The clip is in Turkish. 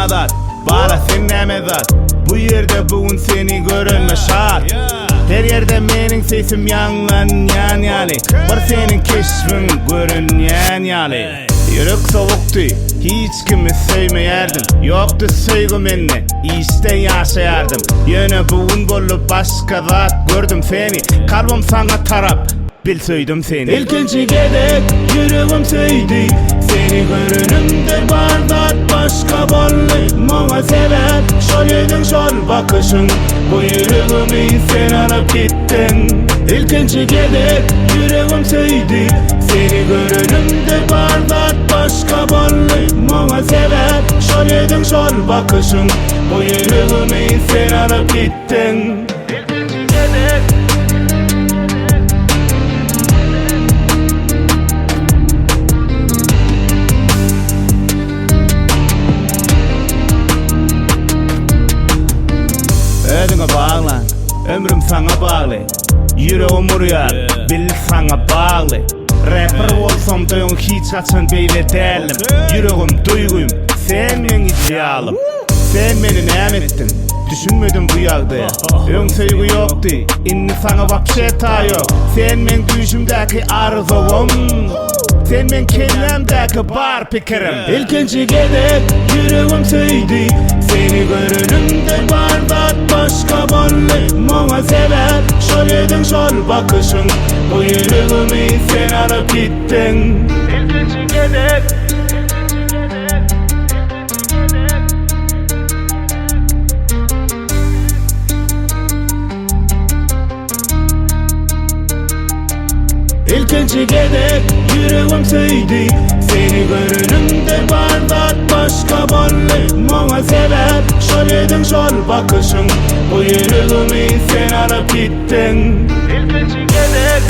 Bağdat, bara sen näme zat? Bu yerde bugün seni görünme şart. Her yerde menin sesim yanlan yan yali. Var senin keşfin görünyen yali. Yürek soğuktu, hiç kimi sevmeyerdim. Yoktu sevgi menne, işte yaşayardım. Yine bugün bolup başka zat gördüm seni. Kalbim sana tarap, bil söydüm seni. İlkinci gedek, yüreğim söydü. Seni görünümde bardat başka bolly. Mana sebep, şol edin şol bakışın. Bu yüreğimi sen alıp gittin. İlkinci gedek, yüreğim söydü. Seni görünümde bardat başka bolly. Mana sebep, şol edin şol bakışın. Bu yüreğimi sen alıp gittin. İlkinci gedek. Ödüne bağlan, ömrüm sana bağlı. Yüreğim uruyar, bil sana bağlı. Rapper olsam da yon hiç açan beyle değilim. Yüreğim, duyguyum, sen men idealım. Sen beni näme ettin, düşünmedim bu yağda. Ön sevgi yoktu, inni sana vapşeta yok. Sen men düşümdeki arzuvum. Sen men kellemdeki bar pikirim. İlkinci gedek, yüreğim söydü. Seni görünümde bardat başka bolly. Mana sebep, şol edin şol bakışın. Bu yüreğimi sen alıp gittin. İlkinci gedek. İlkinci gedek, yüreğim söydü. Seni görünümde bardat başka bolly. Mana sebep, şol edin şol bakışın. Bu yüreğimi sen alıp gittin. İlkinci gedek.